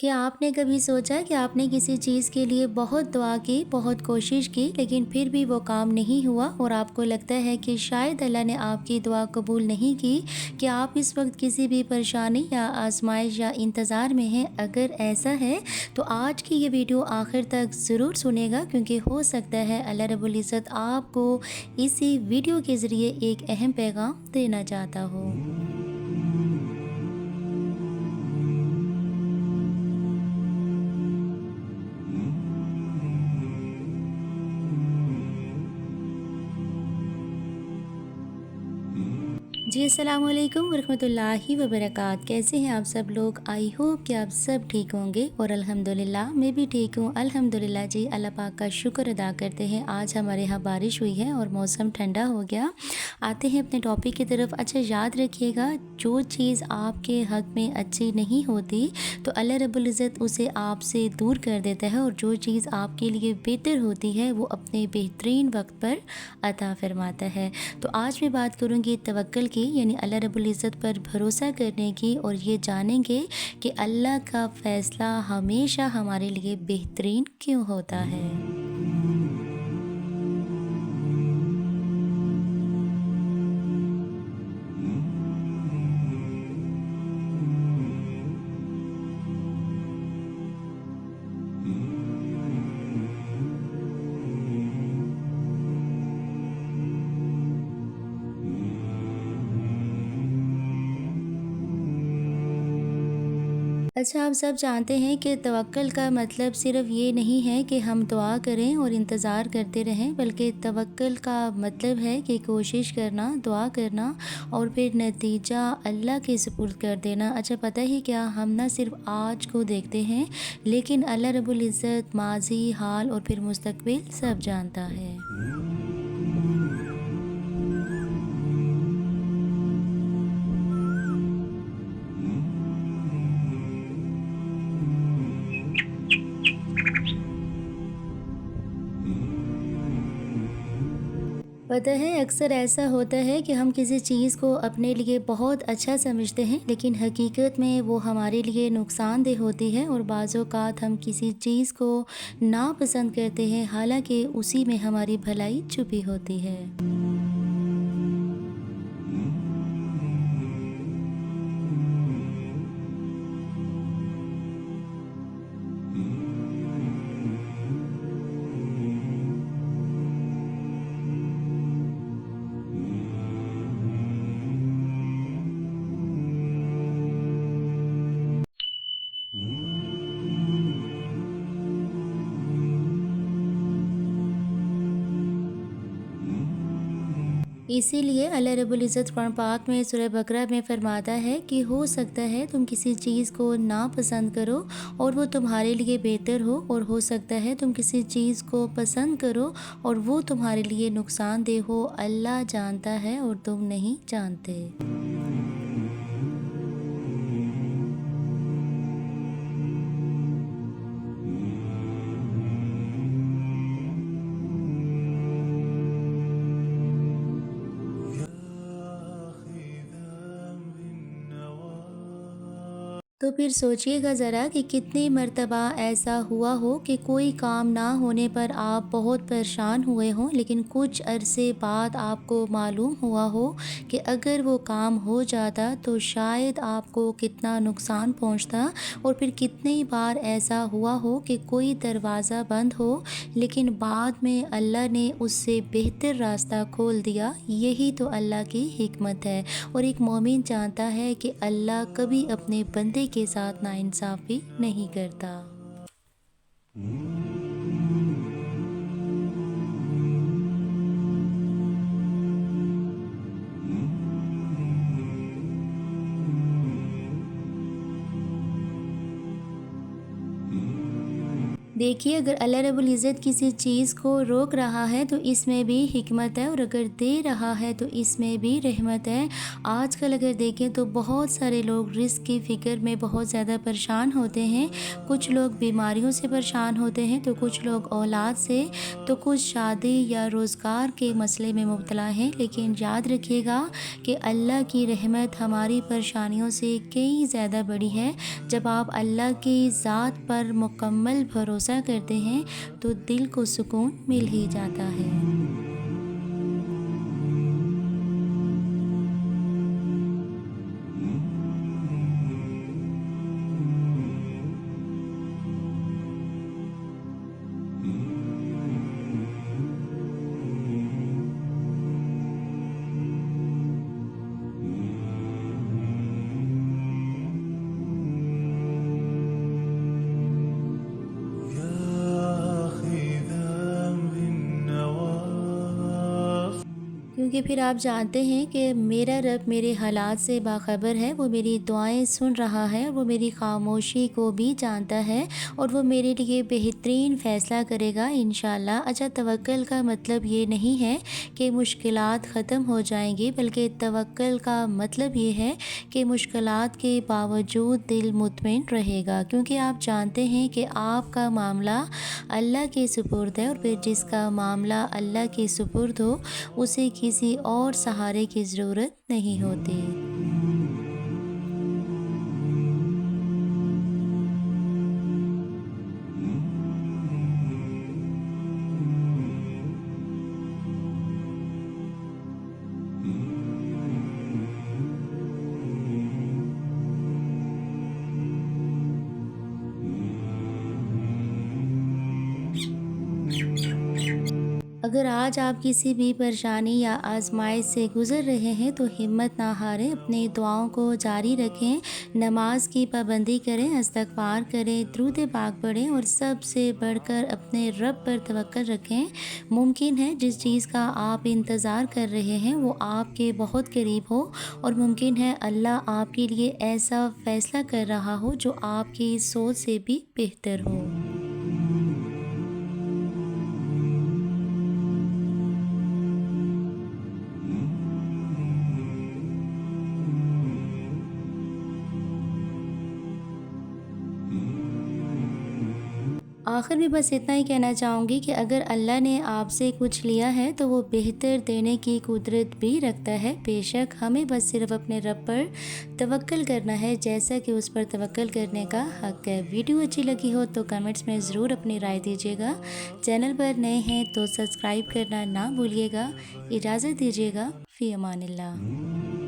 क्या आपने कभी सोचा कि आपने किसी चीज़ के लिए बहुत दुआ की, बहुत कोशिश की, लेकिन फिर भी वो काम नहीं हुआ और आपको लगता है कि शायद अल्लाह ने आपकी दुआ कबूल नहीं की? क्या आप इस वक़्त किसी भी परेशानी या आज़माइश या इंतज़ार में हैं? अगर ऐसा है, तो आज की ये वीडियो आखिर तक ज़रूर सुनिएगा क्योंकि हो सकता है अल्लाह रब्बुल इज़्ज़त आपको इसी वीडियो के ज़रिए एक अहम पैगाम देना चाहता हो। जी, अस्सलाम वालेकुम वरहमतुल्लाहि वबरकात। कैसे हैं आप सब लोग? आई होप कि आप सब ठीक होंगे और अल्हम्दुलिल्लाह मैं भी ठीक हूँ। अल्हम्दुलिल्लाह जी, अल्लाह पाक का शुक्र अदा करते हैं। आज हमारे यहाँ बारिश हुई है और मौसम ठंडा हो गया। आते हैं अपने टॉपिक की तरफ। अच्छा, याद रखिएगा, जो चीज़ आपके हक़ में अच्छी नहीं होती तो अल्लाह रब्बुल इज़्ज़त उसे आपसे दूर कर देता है, और जो चीज़ आपके लिए बेहतर होती है वो अपने बेहतरीन वक्त पर अता फ़रमाता है। तो आज मैं बात करूँगी तवक्कुल की, यानी अल्लाह रब्बुल इज़्ज़त पर भरोसा करने की, और ये जानेंगे कि अल्लाह का फ़ैसला हमेशा हमारे लिए बेहतरीन क्यों होता है। अच्छा, आप सब जानते हैं कि तवक्कुल का मतलब सिर्फ़ ये नहीं है कि हम दुआ करें और इंतज़ार करते रहें, बल्कि तवक्कुल का मतलब है कि कोशिश करना, दुआ करना और फिर नतीजा अल्लाह के सुपुर्द कर देना। अच्छा, पता है क्या, हम ना सिर्फ़ आज को देखते हैं, लेकिन अल्लाह रब्बुल इज़्ज़त माज़ी, हाल और फिर मुस्तक़बिल सब जानता है। पता है, अक्सर ऐसा होता है कि हम किसी चीज़ को अपने लिए बहुत अच्छा समझते हैं, लेकिन हकीकत में वो हमारे लिए नुकसानदेह होती है, और बाज़ औक़ात हम किसी चीज़ को नापसंद करते हैं, हालांकि उसी में हमारी भलाई छुपी होती है। इसीलिए अल्लाह रब्बुल इज़्ज़त कुरान पाक में सूरह बकरा में फ़रमाता है कि हो सकता है तुम किसी चीज़ को नापसंद करो और वो तुम्हारे लिए बेहतर हो, और हो सकता है तुम किसी चीज़ को पसंद करो और वो तुम्हारे लिए नुकसानदेह हो। अल्लाह जानता है और तुम नहीं जानते। तो फिर सोचिएगा ज़रा कि कितनी मर्तबा ऐसा हुआ हो कि कोई काम ना होने पर आप बहुत परेशान हुए हों, लेकिन कुछ अरसे बाद आपको मालूम हुआ हो कि अगर वो काम हो जाता तो शायद आपको कितना नुकसान पहुंचता। और फिर कितनी बार ऐसा हुआ हो कि कोई दरवाज़ा बंद हो, लेकिन बाद में अल्लाह ने उससे बेहतर रास्ता खोल दिया। यही तो अल्लाह की हिकमत है, और एक मोमिन जानता है कि अल्लाह कभी अपने बंदे के साथ नाइंसाफ़ी नहीं करता। देखिए, अगर अल्लाह रब्बुल इज़्ज़त किसी चीज़ को रोक रहा है तो इसमें भी हिकमत है, और अगर दे रहा है तो इसमें भी रहमत है। आजकल अगर देखें तो बहुत सारे लोग रिज़्क की फ़िक्र में बहुत ज़्यादा परेशान होते हैं। कुछ लोग बीमारियों से परेशान होते हैं, तो कुछ लोग औलाद से, तो कुछ शादी या रोज़गार के मसले में मुब्तला हैं। लेकिन याद रखिएगा कि अल्लाह की रहमत हमारी परेशानियों से कई ज़्यादा बड़ी है। जब आप अल्लाह की ज़ात पर मुकम्मल भरोसा करते हैं तो दिल को सुकून मिल ही जाता है। क्योंकि फिर आप जानते हैं कि मेरा रब मेरे हालात से बाखबर है, वो मेरी दुआएं सुन रहा है, वो मेरी खामोशी को भी जानता है, और वो मेरे लिए बेहतरीन फ़ैसला करेगा इंशाअल्लाह। अच्छा, तवक्ल का मतलब ये नहीं है कि मुश्किलात ख़त्म हो जाएंगी, बल्कि तवक्ल का मतलब ये है कि मुश्किलात के बावजूद दिल मुतमईन रहेगा, क्योंकि आप जानते हैं कि आपका मामला अल्लाह के सुपुर्द है, और फिर जिसका मामला अल्लाह के सुपुर्द हो उसे किसी और सहारे की ज़रूरत नहीं होती। अगर आज आप किसी भी परेशानी या आजमाइश से गुज़र रहे हैं तो हिम्मत ना हारें, अपनी दुआओं को जारी रखें, नमाज की पाबंदी करें, इस्तग़फ़ार करें, दुरूद पाक पढ़ें, और सबसे बढ़कर अपने रब पर तवक्ल रखें। मुमकिन है जिस चीज़ का आप इंतज़ार कर रहे हैं वो आपके बहुत करीब हो, और मुमकिन है अल्लाह आपके लिए ऐसा फ़ैसला कर रहा हो जो आपकी सोच से भी बेहतर हो। आखिर में बस इतना ही कहना चाहूँगी कि अगर अल्लाह ने आपसे कुछ लिया है तो वो बेहतर देने की कुदरत भी रखता है। बेशक हमें बस सिर्फ अपने रब पर तवक्ल करना है, जैसा कि उस पर तवक्ल करने का हक़ है। वीडियो अच्छी लगी हो तो कमेंट्स में ज़रूर अपनी राय दीजिएगा। चैनल पर नए हैं तो सब्सक्राइब करना ना भूलिएगा। इजाज़त दीजिएगा। फ़ी अमानिल्लाह।